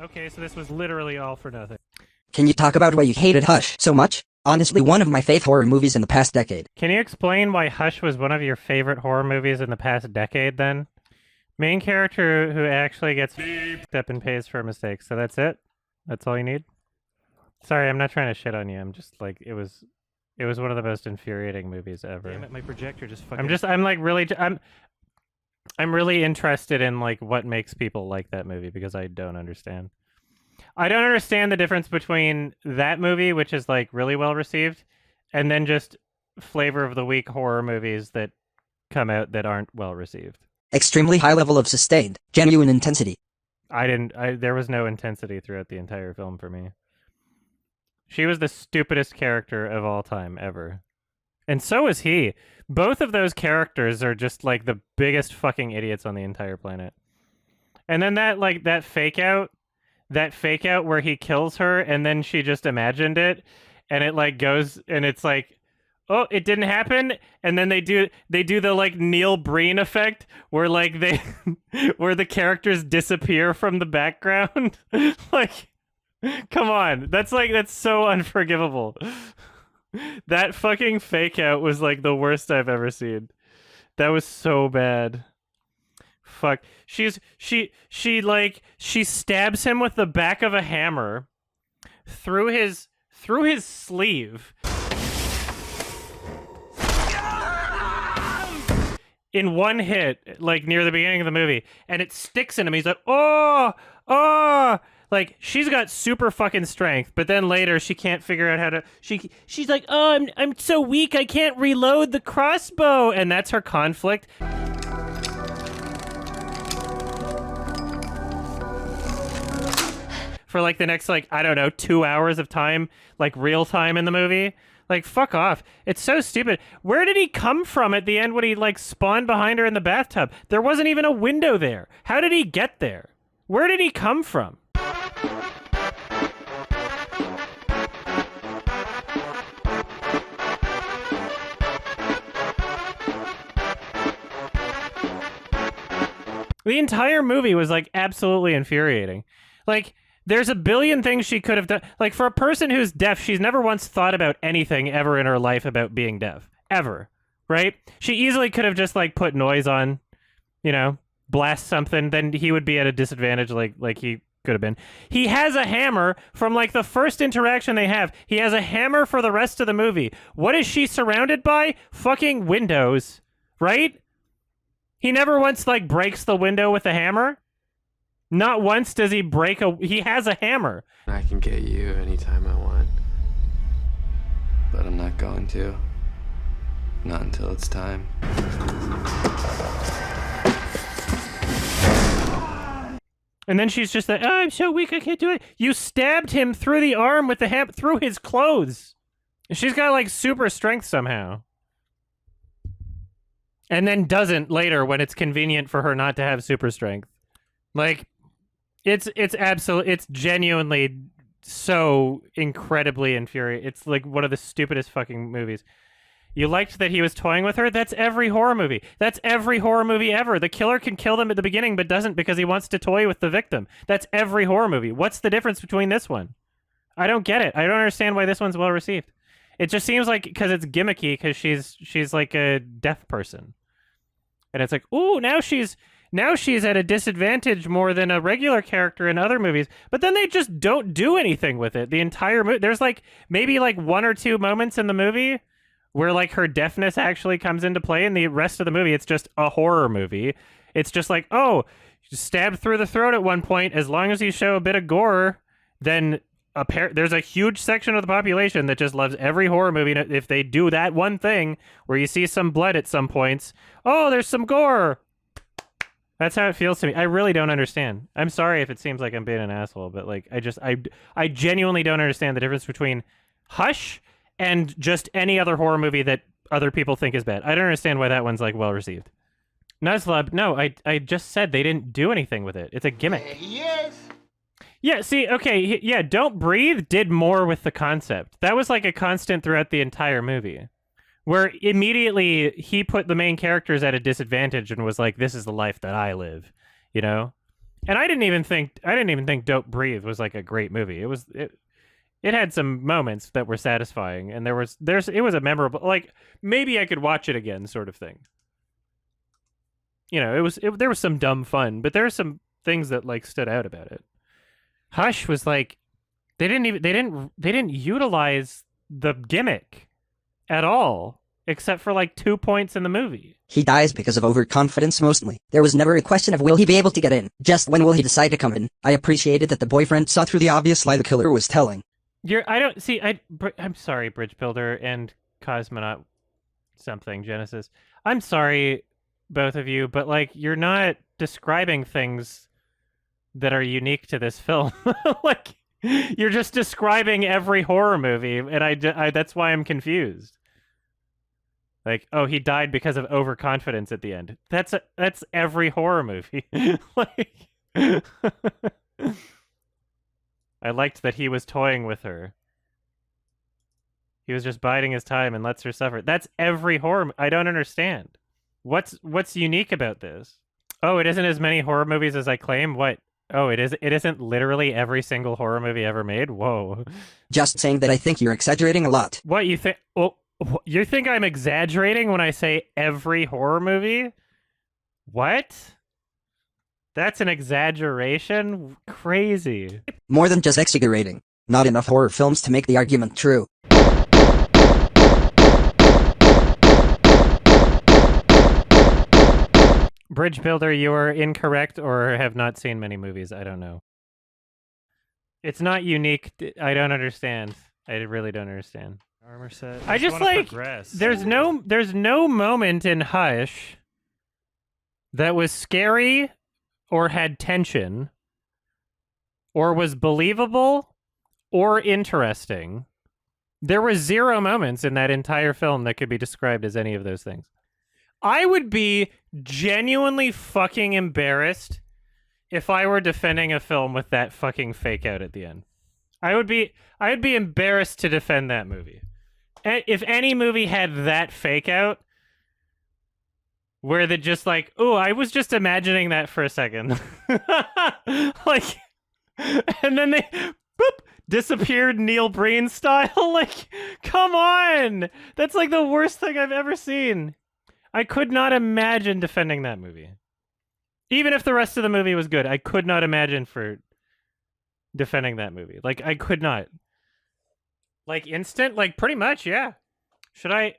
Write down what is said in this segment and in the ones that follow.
Okay, so this was literally all for nothing. Can you talk about why you hated Hush so much? Honestly, one of my favorite horror movies in the past decade. Can you explain why Hush was one of your favorite horror movies in the past decade, then? Main character who actually gets up and pays for mistakes, so that's it? That's all you need? Sorry, I'm not trying to shit on you. I'm just like, it was one of the most infuriating movies ever. Damn it, my projector just fucking... I'm really interested in like what makes people like that movie because I don't understand. I don't understand the difference between that movie, which is like really well received, and then just flavor of the week horror movies that come out that aren't well received. Extremely high level of sustained, genuine intensity. There was no intensity throughout the entire film for me. She was the stupidest character of all time ever. And so was he. Both of those characters are just like the biggest fucking idiots on the entire planet. And then that fake out where he kills her and then she just imagined it and it like goes and it's like, oh, it didn't happen, and then they do the like Neil Breen effect where like they where the characters disappear from the background. Like, come on, that's so unforgivable. That fucking fake out was like the worst I've ever seen. That was so bad. Fuck. She stabs him with the back of a hammer through his sleeve. In one hit, like near the beginning of the movie, and it sticks in him. He's like, oh, like she's got super fucking strength, but then later she can't figure out how to. She's like, oh, I'm so weak, I can't reload the crossbow, and that's her conflict. For like the next like I don't know 2 hours of time, like real time in the movie. Like, fuck off. It's so stupid. Where did he come from at the end when he, like, spawned behind her in the bathtub? There wasn't even a window there. How did he get there? Where did he come from? The entire movie was, like, absolutely infuriating. Like... There's a billion things she could have done. Like, for a person who's deaf, she's never once thought about anything ever in her life about being deaf. Ever. Right? She easily could have just, like, put noise on, you know, blast something, then he would be at a disadvantage like he could have been. He has a hammer from, like, the first interaction they have. He has a hammer for the rest of the movie. What is she surrounded by? Fucking windows. Right? He never once, like, breaks the window with a hammer. Not once does he break he has a hammer. I can get you anytime I want. But I'm not going to. Not until it's time. And then she's just like, oh, I'm so weak, I can't do it. You stabbed him through the arm with the hammer, through his clothes. She's got, like, super strength somehow. And then doesn't later when it's convenient for her not to have super strength. Like... It's genuinely so incredibly infuriating. It's like one of the stupidest fucking movies. You liked that he was toying with her? That's every horror movie. That's every horror movie ever. The killer can kill them at the beginning, but doesn't because he wants to toy with the victim. That's every horror movie. What's the difference between this one? I don't get it. I don't understand why this one's well received. It just seems like because it's gimmicky because she's like a deaf person. And it's like, ooh, now she's at a disadvantage more than a regular character in other movies, but then they just don't do anything with it. The entire movie, there's like maybe like 1 or 2 moments in the movie where like her deafness actually comes into play, and the rest of the movie, it's just a horror movie. It's just like, oh, stabbed through the throat at one point. As long as you show a bit of gore, then there's a huge section of the population that just loves every horror movie. If they do that one thing where you see some blood at some points, oh, there's some gore. That's how it feels to me. I really don't understand. I'm sorry if it seems like I'm being an asshole, but like I genuinely don't understand the difference between Hush and just any other horror movie that other people think is bad. I don't understand why that one's like well received. Nuzlub, no, I just said they didn't do anything with it. It's a gimmick. Yes. Yeah, see, okay, yeah, Don't Breathe did more with the concept. That was like a constant throughout the entire movie. Where immediately he put the main characters at a disadvantage and was like, this is the life that I live, you know? And I didn't even think Don't Breathe was like a great movie. It had some moments that were satisfying, and it was a memorable, like, maybe I could watch it again sort of thing. You know, there was some dumb fun, but there are some things that like stood out about it. Hush was like they didn't utilize the gimmick at all, except for like 2 points in the movie. He dies because of overconfidence mostly. There was never a question of will he be able to get in, just when will he decide to come in. I appreciated that the boyfriend saw through the obvious lie the killer was telling. I'm sorry, Bridge Builder and Cosmonaut something, Genesis. I'm sorry, both of you, but like you're not describing things that are unique to this film. Like you're just describing every horror movie, and I that's why I'm confused. Like, oh, he died because of overconfidence at the end. That's every horror movie. Like, I liked that he was toying with her. He was just biding his time and lets her suffer. That's every horror. I don't understand. What's unique about this? Oh, it isn't as many horror movies as I claim. What? Oh, it isn't literally every single horror movie ever made? Whoa. Just saying that I think you're exaggerating a lot. What, you think? Oh, you think I'm exaggerating when I say every horror movie? What? That's an exaggeration? Crazy. More than just exaggerating. Not enough horror films to make the argument true. Bridge Builder, you are incorrect or have not seen many movies. I don't know. It's not unique. I don't understand. I really don't understand. Armor set. I just like progress. There's no moment in Hush that was scary or had tension or was believable or interesting. There were 0 moments in that entire film that could be described as any of those things. I would be genuinely fucking embarrassed if I were defending a film with that fucking fake out at the end. I would be embarrassed to defend that movie. If any movie had that fake out, where they're just like, oh, I was just imagining that for a second. Like, and then they, boop, disappeared Neil Breen style. Like, come on. That's like the worst thing I've ever seen. I could not imagine defending that movie. Even if the rest of the movie was good, I could not imagine for defending that movie. Like, I could not. Like, instant? Like, pretty much, yeah. Should I...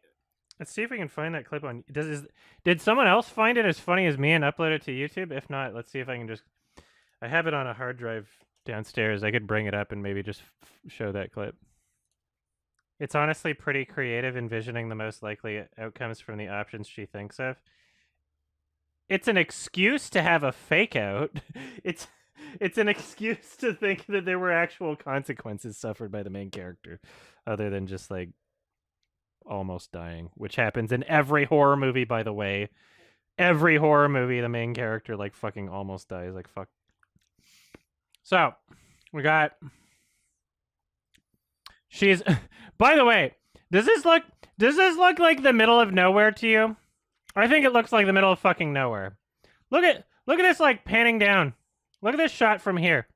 Let's see if we can find that clip on... Did someone else find it as funny as me and upload it to YouTube? If not, let's see if I can just... I have it on a hard drive downstairs. I could bring it up and maybe just show that clip. It's honestly pretty creative, envisioning the most likely outcomes from the options she thinks of. It's an excuse to have a fake out. It's an excuse to think that there were actual consequences suffered by the main character, other than just like almost dying, which happens in every horror movie, by the way. Every horror movie, the main character like fucking almost dies. Like, fuck. So, we got... She's... By the way, does this look like the middle of nowhere to you? I think it looks like the middle of fucking nowhere. Look at this, like, panning down. Look at this shot from here.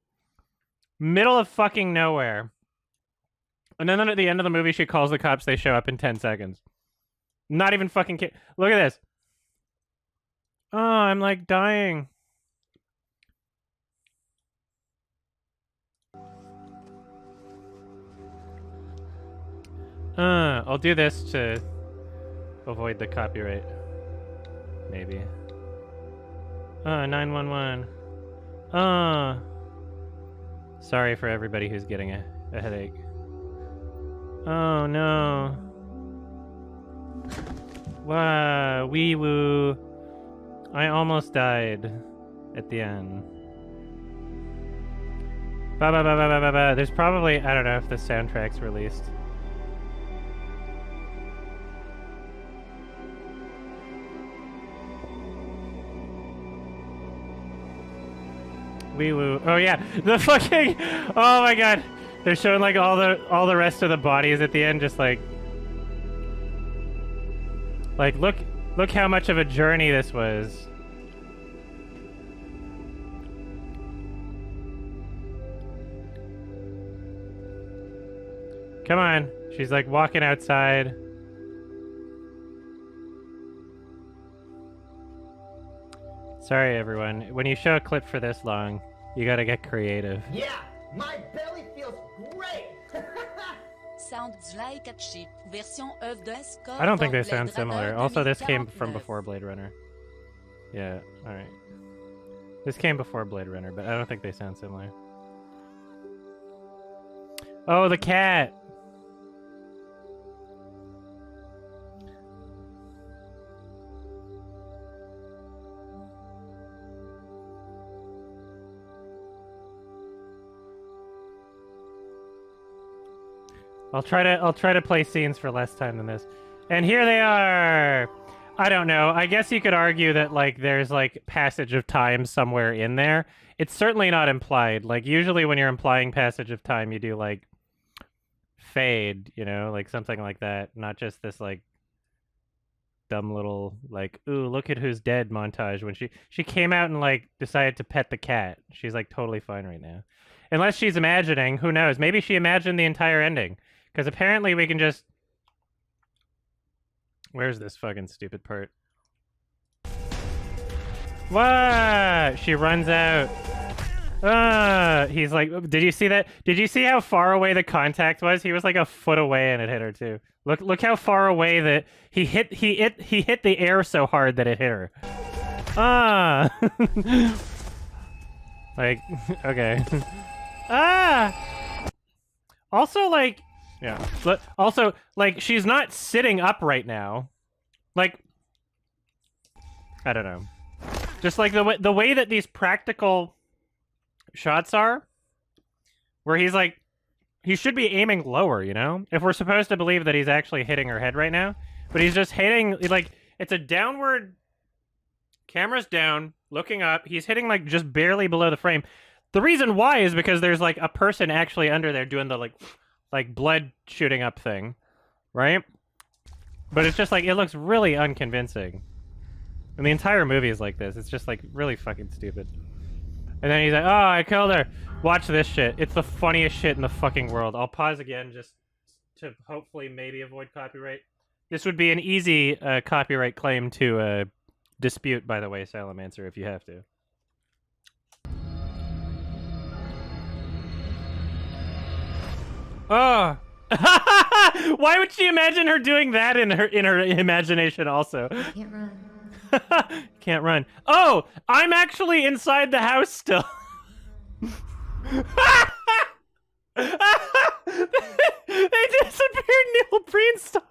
Middle of fucking nowhere. And then at the end of the movie, she calls the cops. They show up in 10 seconds. Not even fucking kidding. Look at this. Oh, I'm, like, dying. I'll do this to avoid the copyright. Maybe. 911. Sorry for everybody who's getting a headache. Oh no. Wow, wee woo. I almost died at the end. Ba ba ba ba ba ba ba. There's probably, I don't know if the soundtrack's released. Wee woo. Oh yeah, the fucking. Oh my god, they're showing like all the rest of the bodies at the end, just like look how much of a journey this was. Come on. She's like walking outside. Sorry, everyone. When you show a clip for this long, you gotta get creative. Yeah, my belly feels great. Sounds like a cheap version of the score. I don't think they for sound Blade similar. Runner Also, this came from 2049. before Blade Runner. Yeah, alright. This came before Blade Runner, but I don't think they sound similar. Oh, the cat! I'll try to play scenes for less time than this. And here they are. I don't know. I guess you could argue that like there's like passage of time somewhere in there. It's certainly not implied. Like usually when you're implying passage of time, you do like fade, you know, like something like that, not just this like dumb little like ooh, look at who's dead montage when she came out and like decided to pet the cat. She's like totally fine right now. Unless she's imagining, who knows? Maybe she imagined the entire ending. Because apparently we can just... Where's this fucking stupid part? What? She runs out. He's like, did you see that? Did you see how far away the contact was? He was like a foot away and it hit her too. Look how far away that he hit the air so hard that it hit her. Like, okay. Also, like, yeah. But also, like, she's not sitting up right now. Like, I don't know. Just like the way that these practical shots are, where he's like, he should be aiming lower, you know? If we're supposed to believe that he's actually hitting her head right now, but he's just hitting, like, it's a downward, camera's down, looking up, he's hitting, like, just barely below the frame. The reason why is because there's, like, a person actually under there doing the, like blood shooting up thing, right? But it's just, like, it looks really unconvincing. And the entire movie is like this. It's just, like, really fucking stupid. And then he's like, oh, I killed her. Watch this shit. It's the funniest shit in the fucking world. I'll pause again just to hopefully maybe avoid copyright. This would be an easy copyright claim to dispute, by the way, Salamancer, if you have to. Oh. Why would she imagine her doing that in her imagination also? Can't run. Can't run. Oh, I'm actually inside the house still. They disappeared Neil Breen style.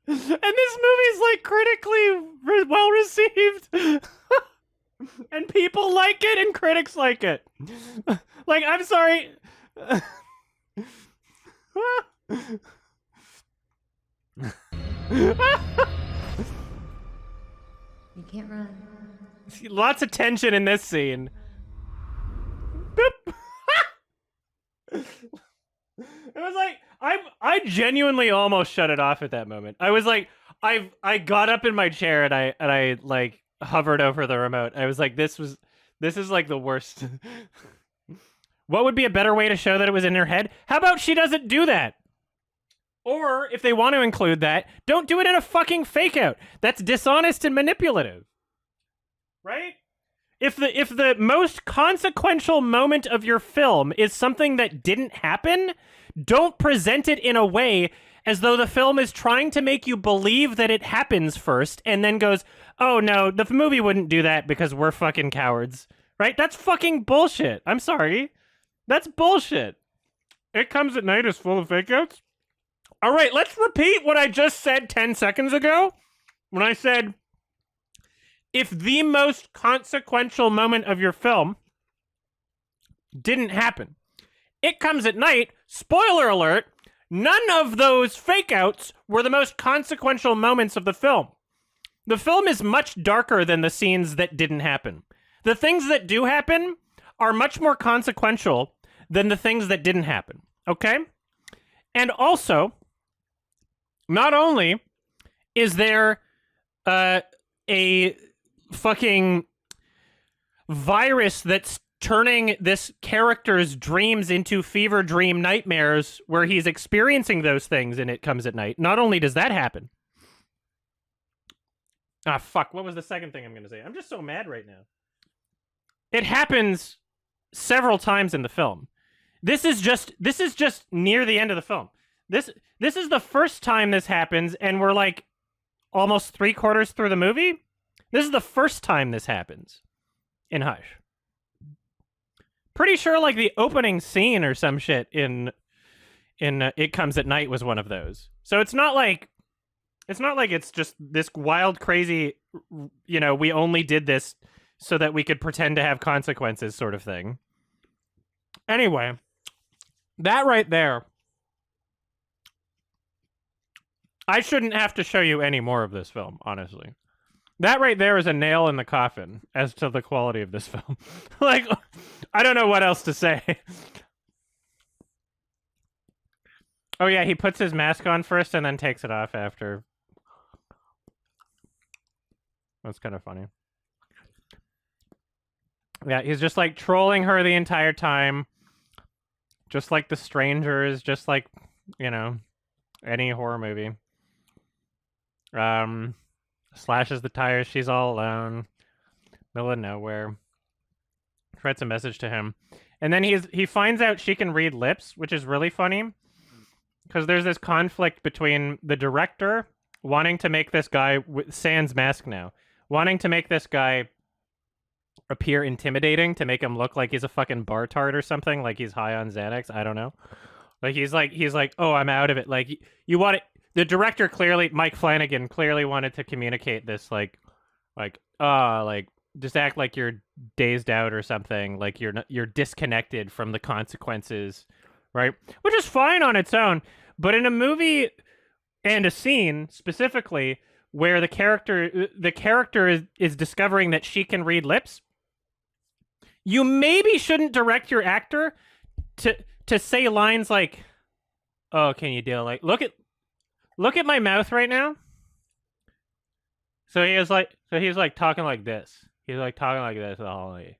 And this movie's like critically well received. And people like it and critics like it. Like, I'm sorry. You can't run. Lots of tension in this scene. Boop. It was like I genuinely almost shut it off at that moment. I was like, I got up in my chair and I like hovered over the remote. I was like, this is like the worst. What would be a better way to show that it was in her head? How about she doesn't do that? Or if they want to include that, don't do it in a fucking fake out. That's dishonest and manipulative. Right? If the most consequential moment of your film is something that didn't happen, don't present it in a way as though the film is trying to make you believe that it happens first and then goes, oh no, the movie wouldn't do that because we're fucking cowards. Right? That's fucking bullshit. I'm sorry. That's bullshit. It Comes at Night is full of fake outs. All right, let's repeat what I just said 10 seconds ago when I said, if the most consequential moment of your film didn't happen, It Comes at Night, spoiler alert, none of those fake outs were the most consequential moments of the film. The film is much darker than the scenes that didn't happen. The things that do happen are much more consequential than the things that didn't happen, okay? And also, not only is there a fucking virus that's turning this character's dreams into fever dream nightmares where he's experiencing those things and it comes at night. Not only does that happen. Ah, fuck. What was the second thing I'm going to say? I'm just so mad right now. It happens several times in the film. This is just near the end of the film. This is the first time this happens, and we're like almost 3/4 through the movie. This is the first time this happens in Hush. Pretty sure like the opening scene or some shit in It Comes at Night was one of those. So it's not like it's just this wild, crazy, we only did this so that we could pretend to have consequences sort of thing. Anyway, that right there. I shouldn't have to show you any more of this film, honestly. That right there is a nail in the coffin as to the quality of this film. Like, I don't know what else to say. Oh yeah, he puts his mask on first and then takes it off after. That's kind of funny. Yeah, he's just like trolling her the entire time. Just like The Strangers, just like, any horror movie. Slashes the tires, she's all alone. Middle of nowhere. Writes a message to him. And then he finds out she can read lips, which is really funny. Because there's this conflict between the director wanting to make this guy, sans mask now, wanting to make this guy appear intimidating, to make him look like he's a fucking bar-tart or something, like he's high on Xanax, I don't know. Like he's like, oh, I'm out of it. Like you want it. The director Mike Flanagan clearly wanted to communicate this, like just act like you're dazed out or something, like you're disconnected from the consequences, right? Which is fine on its own, but in a movie and a scene specifically where the character is discovering that she can read lips, you maybe shouldn't direct your actor to say lines like, "Oh, can you deal? Like, look at my mouth right now." So he's like talking like this. He's like talking like this the whole way.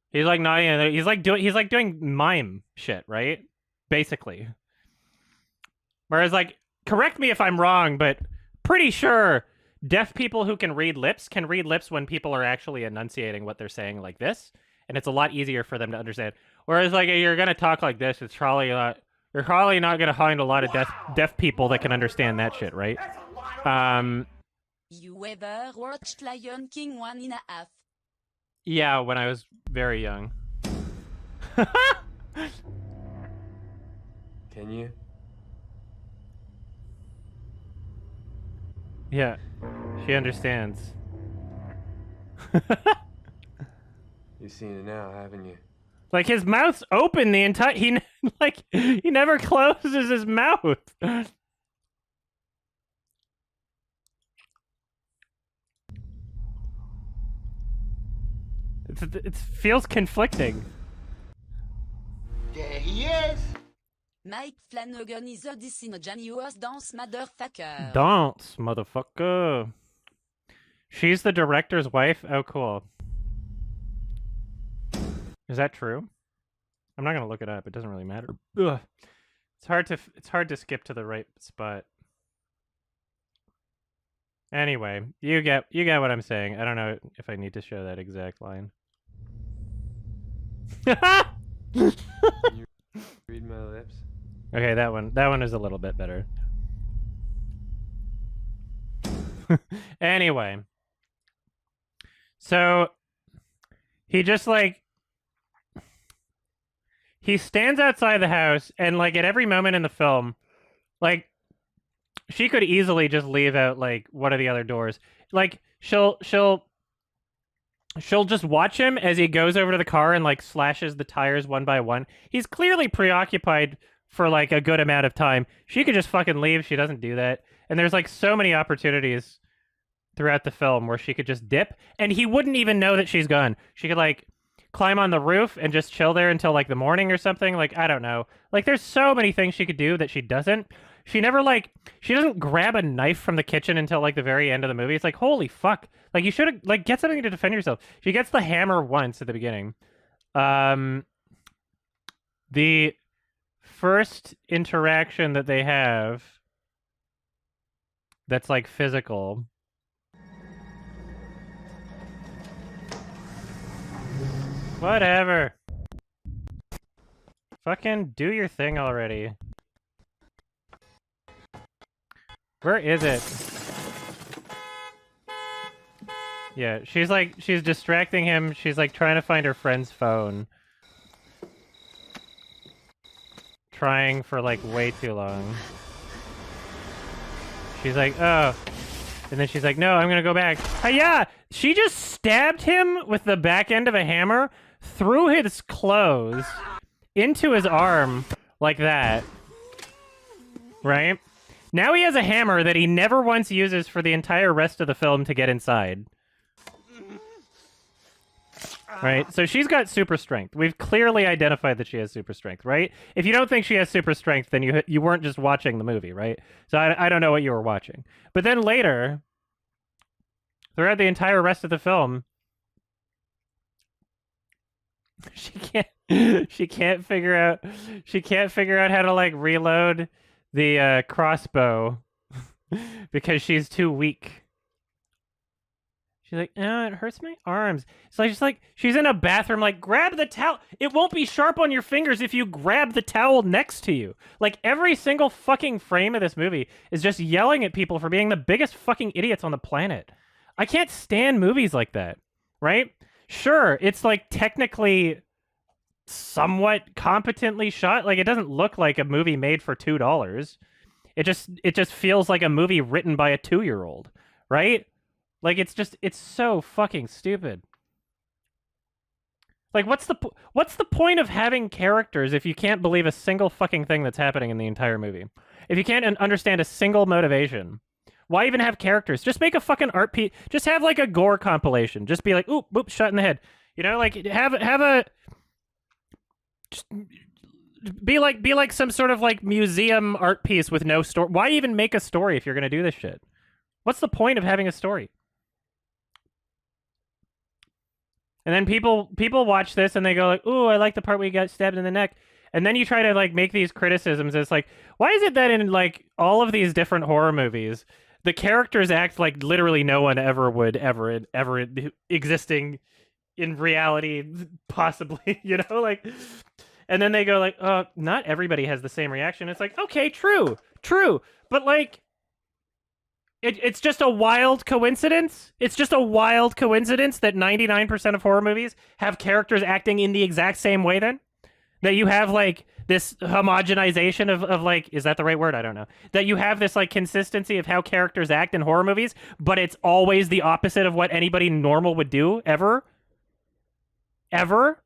He's like not even. He's like doing mime shit, right? Basically. Whereas, like, correct me if I'm wrong, but pretty sure deaf people who can read lips when people are actually enunciating what they're saying like this, and it's a lot easier for them to understand. Whereas, like, you're gonna talk like this, it's probably not. You're probably not gonna find a lot of deaf people that can understand that shit, right? You ever watched Lion King 1.5? Yeah, when I was very young. Can you? Yeah, she understands. You've seen it now, haven't you? Like, his mouth's open the entire... He never closes his mouth. It feels conflicting. There he is. Mike Flanagan is a disingenuous dance motherfucker. Dance, motherfucker. She's the director's wife? Oh, cool. Is that true? I'm not gonna look it up. It doesn't really matter. Ugh. It's hard to skip to the right spot. Anyway, you get what I'm saying. I don't know if I need to show that exact line. You read my lips? Okay, that one is a little bit better. Anyway. So he just he stands outside the house, and like at every moment in the film, like she could easily just leave out like one of the other doors. Like she'll just watch him as he goes over to the car and like slashes the tires one by one. He's clearly preoccupied for like a good amount of time. She could just fucking leave. She doesn't do that. And there's like so many opportunities throughout the film where she could just dip and he wouldn't even know that she's gone. She could like climb on the roof and just chill there until like the morning or something. Like, I don't know. Like there's so many things she could do that she doesn't. she never like she doesn't grab a knife from the kitchen until like the very end of the movie. It's like, holy fuck. Like you should have like get something to defend yourself. She gets the hammer once at the beginning. The first interaction that they have that's like physical. Whatever. Fucking do your thing already. Where is it? Yeah, she's distracting him. She's like trying to find her friend's phone. Trying for like way too long. She's like, oh. And then she's like, no, I'm gonna go back. Hiya! She just stabbed him with the back end of a hammer through his clothes into his arm like that. Right? Now he has a hammer that he never once uses for the entire rest of the film to get inside. Right? So she's got super strength. We've clearly identified that she has super strength, right? If you don't think she has super strength, then you weren't just watching the movie, right? So I don't know what you were watching. But then later, throughout the entire rest of the film, she can't figure out how to like reload the crossbow because she's too weak. She's like, oh, it hurts my arms. So she's in a bathroom, like, grab the towel. It won't be sharp on your fingers if you grab the towel next to you. Like, every single fucking frame of this movie is just yelling at people for being the biggest fucking idiots on the planet. I can't stand movies like that, right? Sure, it's, like, technically somewhat competently shot. Like, it doesn't look like a movie made for $2. It just feels like a movie written by a 2-year-old, right? Like, it's so fucking stupid. Like, what's the point of having characters if you can't believe a single fucking thing that's happening in the entire movie? If you can't understand a single motivation, why even have characters? Just make a fucking art piece. Just have, like, a gore compilation. Just be like, oop, boop, shot in the head. You know, like, have a... Just be like some sort of, like, museum art piece with no story. Why even make a story if you're gonna do this shit? What's the point of having a story? And then people watch this and they go like, ooh, I like the part where he got stabbed in the neck. And then you try to like make these criticisms. It's like, why is it that in like all of these different horror movies, the characters act like literally no one ever would ever existing in reality, possibly, you know, like, and then they go like, oh, not everybody has the same reaction. It's like, okay, true. But like, it's just a wild coincidence. It's just a wild coincidence that 99% of horror movies have characters acting in the exact same way then? That you have, like, this homogenization of like, is that the right word? I don't know. That you have this, like, consistency of how characters act in horror movies, but it's always the opposite of what anybody normal would do, ever? Ever?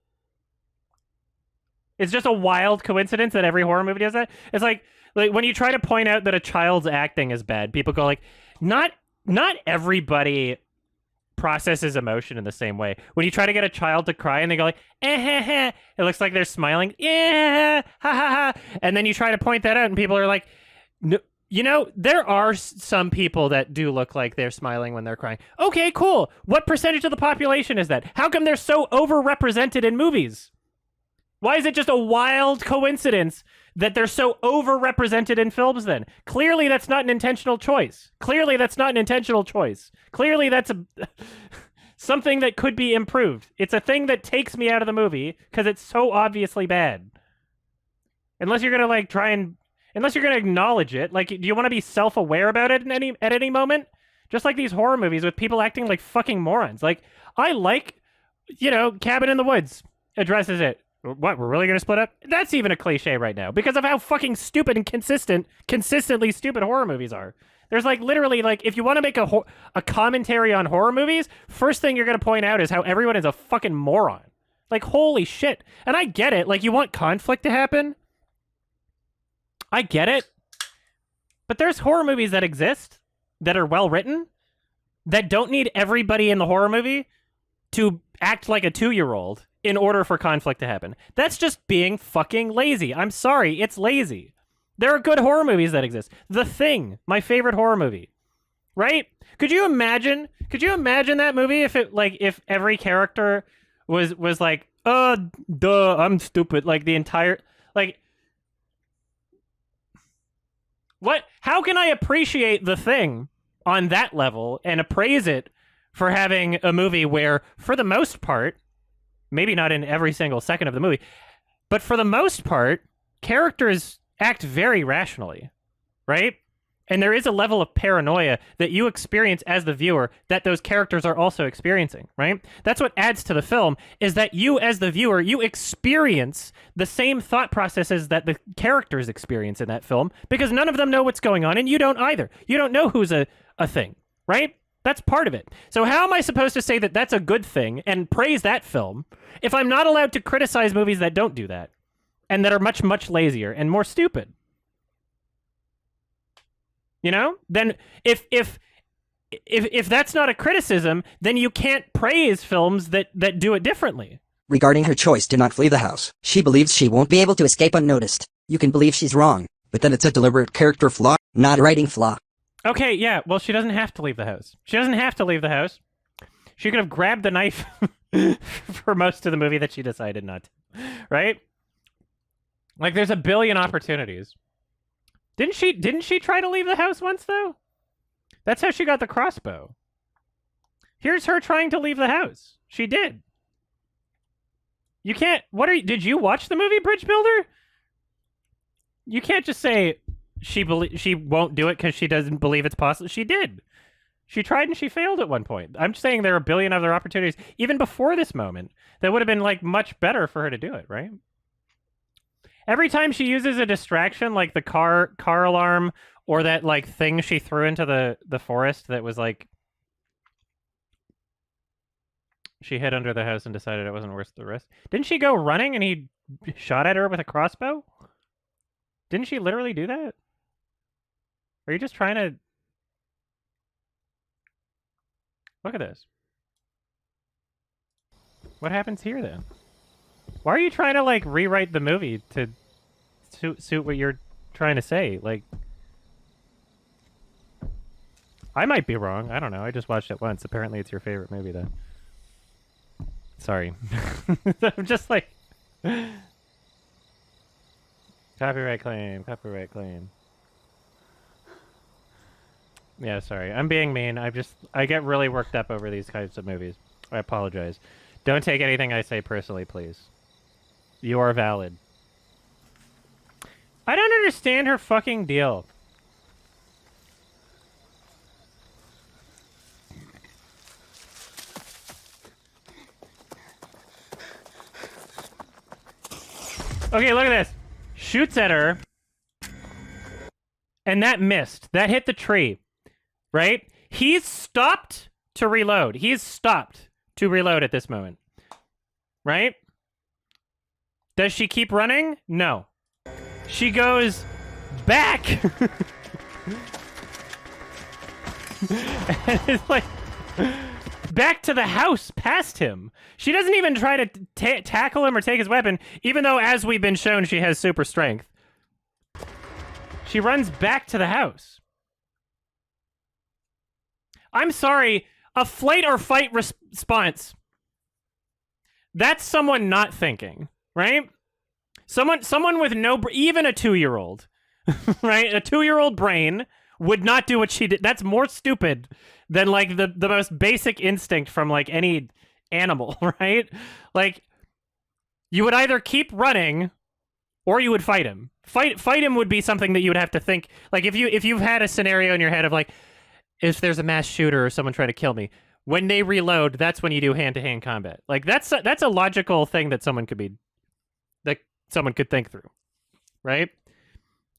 It's just a wild coincidence that every horror movie does that. It's like when you try to point out that a child's acting is bad, people go like, not everybody processes emotion in the same way. When you try to get a child to cry and they go like, it looks like they're smiling, ha ha ha, and then you try to point that out and people are like, no, you know, there are some people that do look like they're smiling when they're crying. Okay, cool. What percentage of the population is that? How come they're so overrepresented in movies? Why is it just a wild coincidence that they're so overrepresented in films then? Clearly that's not an intentional choice. Clearly that's something that could be improved. It's a thing that takes me out of the movie because it's so obviously bad. Unless you're going to unless you're going to acknowledge it, like, do you want to be self-aware about it at any moment? Just like these horror movies with people acting like fucking morons. Like, I like, you know, Cabin in the Woods addresses it. What, we're really going to split up? That's even a cliche right now because of how fucking stupid and consistently stupid horror movies are. There's like literally like, if you want to make a commentary on horror movies, first thing you're going to point out is how everyone is a fucking moron. Like, holy shit. And I get it. Like, you want conflict to happen. I get it. But there's horror movies that exist that are well written that don't need everybody in the horror movie to act like a 2-year-old in order for conflict to happen. That's just being fucking lazy. I'm sorry, it's lazy. There are good horror movies that exist. The Thing, my favorite horror movie. Right? Could you imagine that movie if every character was like, duh, I'm stupid, like the entire like what? How can I appreciate The Thing on that level and appraise it for having a movie where, for the most part, maybe not in every single second of the movie, but for the most part, characters act very rationally, right? And there is a level of paranoia that you experience as the viewer that those characters are also experiencing, right? That's what adds to the film, is that you as the viewer, you experience the same thought processes that the characters experience in that film, because none of them know what's going on, and you don't either. You don't know who's a thing, right? That's part of it. So how am I supposed to say that that's a good thing and praise that film if I'm not allowed to criticize movies that don't do that and that are much, much lazier and more stupid? You know? Then if that's not a criticism, then you can't praise films that do it differently. Regarding her choice to not flee the house, she believes she won't be able to escape unnoticed. You can believe she's wrong, but then it's a deliberate character flaw, not a writing flaw. Okay, yeah, well, she doesn't have to leave the house. She doesn't have to leave the house. She could have grabbed the knife for most of the movie that she decided not to, right? Like, there's a billion opportunities. Didn't she try to leave the house once, though? That's how she got the crossbow. Here's her trying to leave the house. She did. You can't... Did you watch the movie Bridge Builder? You can't just say she won't do it because she doesn't believe it's possible. She did. She tried and she failed at one point. I'm just saying there are a billion other opportunities, even before this moment, that would have been, like, much better for her to do it, right? Every time she uses a distraction, like the car alarm, or that, like, thing she threw into the forest that was, like... She hid under the house and decided it wasn't worth the risk. Didn't she go running and he shot at her with a crossbow? Didn't she literally do that? Are you just trying to... Look at this. What happens here, then? Why are you trying to, like, rewrite the movie to suit what you're trying to say? Like, I might be wrong. I don't know. I just watched it once. Apparently it's your favorite movie, then. Sorry. I'm just like... Copyright claim. Copyright claim. Yeah, sorry. I'm being mean. I get really worked up over these kinds of movies. I apologize. Don't take anything I say personally, please. You are valid. I don't understand her fucking deal. Okay, look at this. Shoots at her. And that missed. That hit the tree. Right? He's stopped to reload. He's stopped to reload at this moment. Right? Does she keep running? No. She goes back. And it's like back to the house past him. She doesn't even try to tackle him or take his weapon, even though, as we've been shown, she has super strength. She runs back to the house. I'm sorry, a flight or fight response. That's someone not thinking, right? Someone with no, even a 2-year-old, right? A 2-year-old brain would not do what she did. That's more stupid than, like, the most basic instinct from, like, any animal, right? Like, you would either keep running or you would fight him. Fight him would be something that you would have to think. Like, if you've had a scenario in your head of, like, if there's a mass shooter or someone trying to kill me, when they reload, that's when you do hand-to-hand combat. Like, that's a logical thing that someone could think through, right?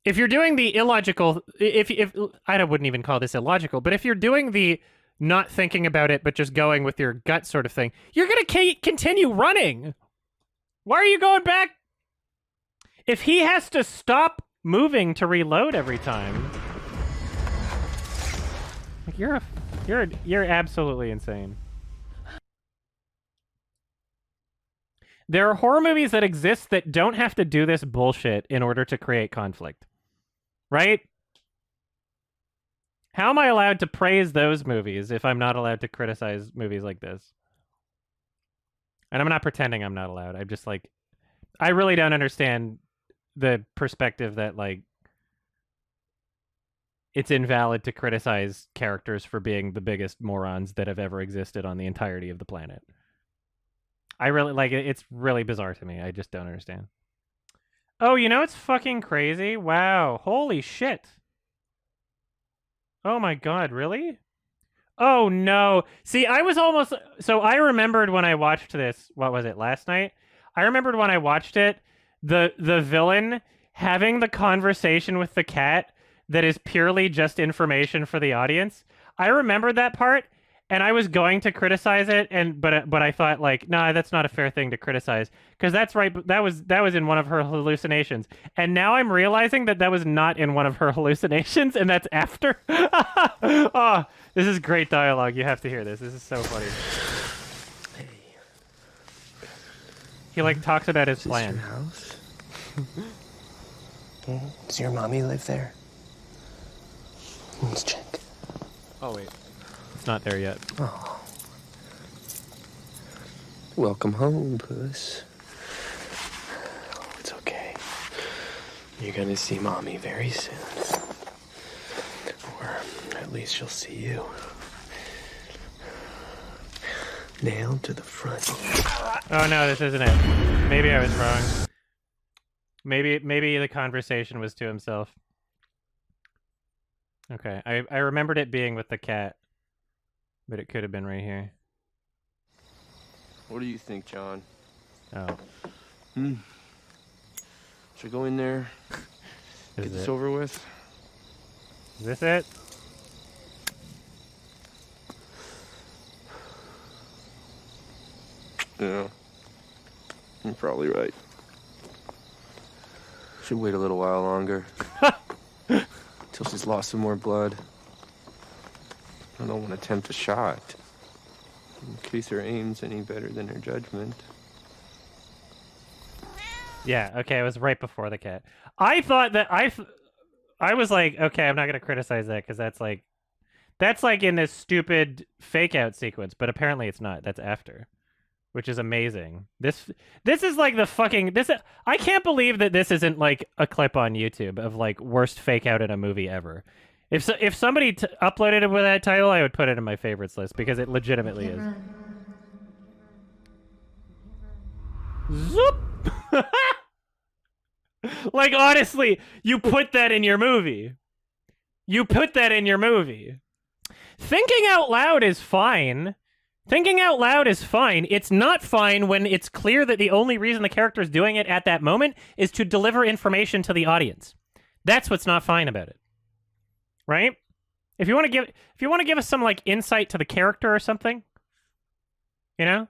If you're doing the illogical, if I wouldn't even call this illogical, but if you're doing the not thinking about it but just going with your gut sort of thing, you're gonna continue running. Why are you going back? If he has to stop moving to reload every time, like, you're absolutely insane. There are horror movies that exist that don't have to do this bullshit in order to create conflict. right? How am I allowed to praise those movies if I'm not allowed to criticize movies like this? And I'm not pretending I'm not allowed. I'm just like, I really don't understand the perspective that like it's invalid to criticize characters for being the biggest morons that have ever existed on the entirety of the planet. I really like it. It's really bizarre to me. I just don't understand. Oh, you know it's fucking crazy? Wow. Holy shit. Oh my god, really? Oh no. See, I was almost so I remembered when I watched this, what was it, last night? I remembered when I watched it, the villain having the conversation with the cat that is purely just information for the audience. I remembered that part and I was going to criticize it but I thought like, nah, that's not a fair thing to criticize because that's right, that was in one of her hallucinations. And now I'm realizing that that was not in one of her hallucinations and that's after. Oh, this is great dialogue. You have to hear this. This is so funny. He like talks about his plan. Your house? Does your mommy live there? Let's check. Oh wait, it's not there yet. Oh. Welcome home, Puss. It's okay. You're gonna see mommy very soon. Or at least she'll see you. Nailed to the front. Oh no, this isn't it. Maybe I was wrong. Maybe the conversation was to himself. Okay, I remembered it being with the cat, but it could have been right here. What do you think, John? Oh, Should I go in there, get this over with? Is this it? Yeah, you're probably right. Should wait a little while longer. Till she's lost some more blood. I don't want to attempt a shot. In case her aim's any better than her judgment. Yeah, okay, it was right before the cat. I thought that I was like, okay, I'm not gonna criticize that because that's like in this stupid fake out sequence, but apparently it's not. That's after, which is amazing. This is like the fucking I can't believe that this isn't like a clip on YouTube of like worst fake out in a movie ever. If somebody uploaded it with that title, I would put it in my favorites list because it legitimately is. Zoop! Like honestly, you put that in your movie. You put that in your movie. Thinking out loud is fine. Thinking out loud is fine. It's not fine when it's clear that the only reason the character is doing it at that moment is to deliver information to the audience. That's what's not fine about it. Right? If you want to give us some like insight to the character or something, you know?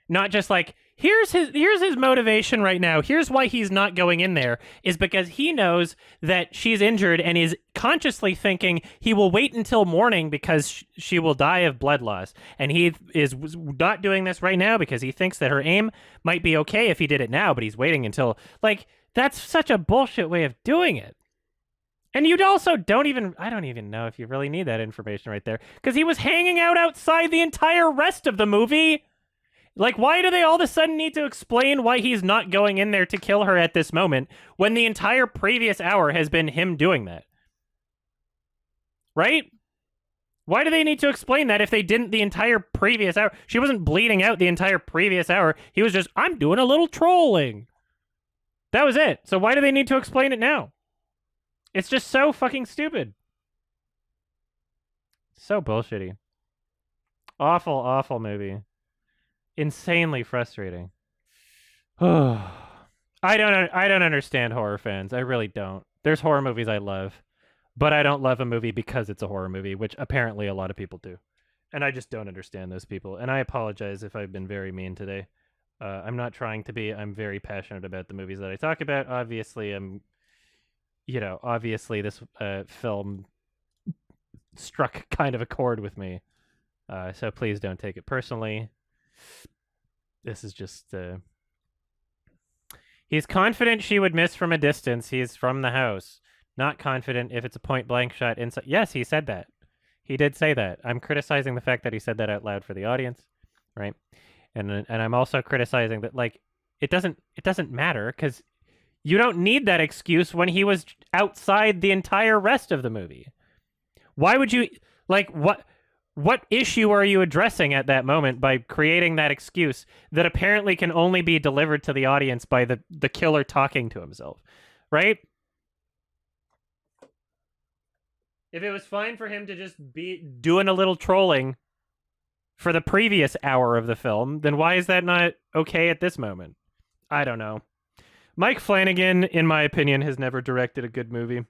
Not just like here's his motivation right now. Here's why he's not going in there is because he knows that she's injured and is consciously thinking he will wait until morning because she will die of blood loss. And he is not doing this right now because he thinks that her aim might be okay if he did it now, but he's waiting until like that's such a bullshit way of doing it. And you'd also I don't even know if you really need that information right there because he was hanging out outside the entire rest of the movie. Like, why do they all of a sudden need to explain why he's not going in there to kill her at this moment when the entire previous hour has been him doing that? Right? Why do they need to explain that if they didn't the entire previous hour? She wasn't bleeding out the entire previous hour. He was just, I'm doing a little trolling. That was it. So why do they need to explain it now? It's just so fucking stupid. So bullshitty. Awful, awful movie. Insanely frustrating. I don't understand horror fans. I really don't. There's horror movies I love, but I don't love a movie because it's a horror movie, which apparently a lot of people do. And I just don't understand those people. And I apologize if I've been very mean today. I'm not trying to be. I'm very passionate about the movies that I talk about. Obviously, obviously this film struck kind of a chord with me. So please don't take it personally. This is just... He's confident she would miss from a distance. He's from the house. Not confident if it's a point blank shot inside. Yes, he said that. He did say that. I'm criticizing the fact that he said that out loud for the audience, right? And I'm also criticizing that like it doesn't matter because you don't need that excuse when he was outside the entire rest of the movie. Why would you like what issue are you addressing at that moment by creating that excuse that apparently can only be delivered to the audience by the killer talking to himself, right? If it was fine for him to just be doing a little trolling for the previous hour of the film, then why is that not okay at this moment? I don't know. Mike Flanagan, in my opinion, has never directed a good movie.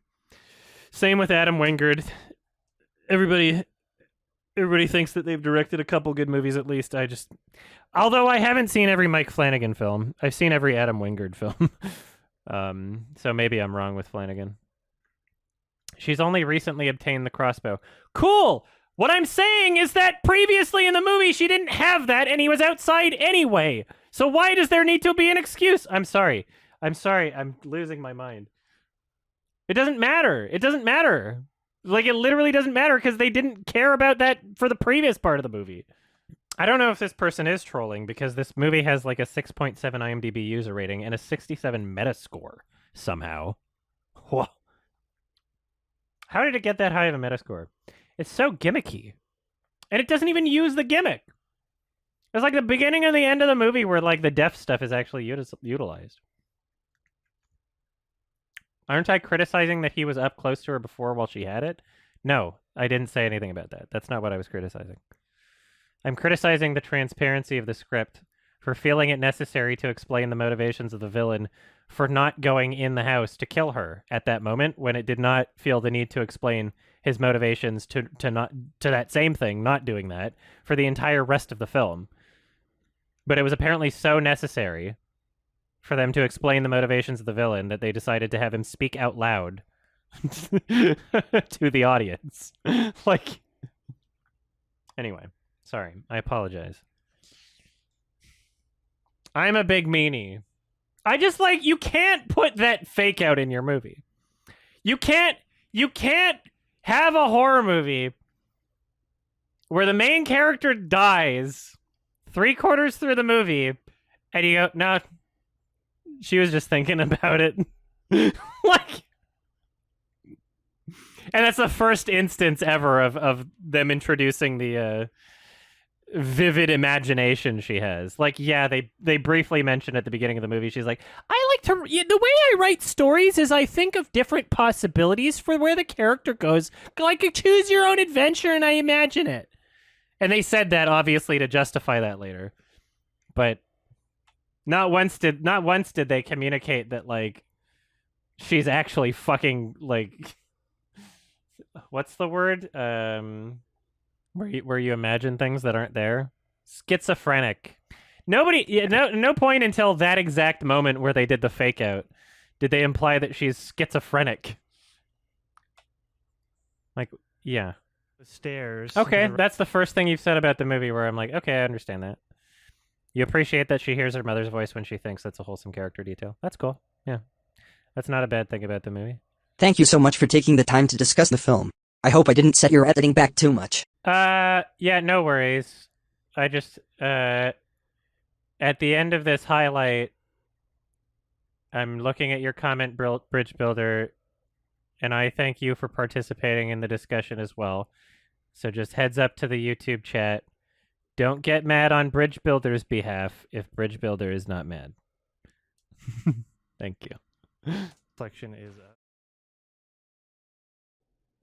Same with Adam Wingard. Everybody thinks that they've directed a couple good movies at least. Although I haven't seen every Mike Flanagan film, I've seen every Adam Wingard film. So maybe I'm wrong with Flanagan. She's only recently obtained the crossbow. Cool! What I'm saying is that previously in the movie, she didn't have that, and he was outside anyway. So why does there need to be an excuse? I'm sorry. I'm losing my mind. It doesn't matter. It doesn't matter. Like, it literally doesn't matter because they didn't care about that for the previous part of the movie. I don't know if this person is trolling because this movie has like a 6.7 IMDb user rating and a 67 Metascore somehow. Whoa. How did it get that high of a Metascore? It's so gimmicky. And it doesn't even use the gimmick. It's like the beginning and the end of the movie where like the deaf stuff is actually utilized. Aren't I criticizing that he was up close to her before while she had it? No, I didn't say anything about that. That's not what I was criticizing. I'm criticizing the transparency of the script for feeling it necessary to explain the motivations of the villain for not going in the house to kill her at that moment when it did not feel the need to explain his motivations to that same thing, not doing that, for the entire rest of the film. But it was apparently so necessary for them to explain the motivations of the villain that they decided to have him speak out loud to the audience. Like, anyway, sorry, I apologize. I'm a big meanie. I just like, you can't put that fake out in your movie. You can't have a horror movie where the main character dies 3/4 through the movie and you go, no, she was just thinking about it. Like, and that's the first instance ever of them introducing the vivid imagination she has. Like, yeah, they briefly mentioned at the beginning of the movie, she's like, I like to, the way I write stories is I think of different possibilities for where the character goes. Like, choose your own adventure and I imagine it. And they said that obviously to justify that later. But not once did they communicate that like she's actually fucking like, what's the word? Where you imagine things that aren't there? Schizophrenic. No point until that exact moment where they did the fake out did they imply that she's schizophrenic. Like, yeah. The stairs. Okay, that's the first thing you've said about the movie where I'm like, okay, I understand that. You appreciate that she hears her mother's voice when she thinks that's a wholesome character detail. That's cool. Yeah. That's not a bad thing about the movie. Thank you so much for taking the time to discuss the film. I hope I didn't set your editing back too much. Yeah, no worries. I just, at the end of this highlight, I'm looking at your comment, Bridge Builder, and I thank you for participating in the discussion as well. So just heads up to the YouTube chat. Don't get mad on Bridge Builder's behalf if Bridge Builder is not mad. Thank you. Section is up.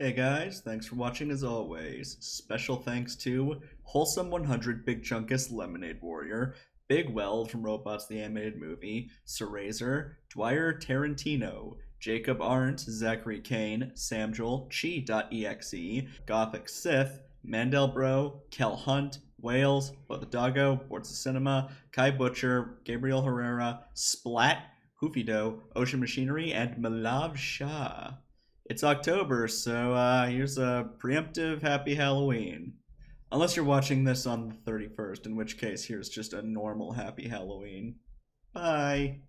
Hey guys, thanks for watching as always. Special thanks to Wholesome 100 Big Chunkus Lemonade Warrior, Big Weld from Robots the Animated Movie, Serazer, Dwyer Tarantino, Jacob Arndt, Zachary Kane, Samjul, Chi.exe, Gothic Sith, Mandelbro, Kel Hunt, Wales, But the Doggo, Boards of Cinema, Kai Butcher, Gabriel Herrera, Splat, Hoofido, Ocean Machinery, and Malav Shah. It's October, so here's a preemptive Happy Halloween. Unless you're watching this on the 31st, in which case here's just a normal Happy Halloween. Bye!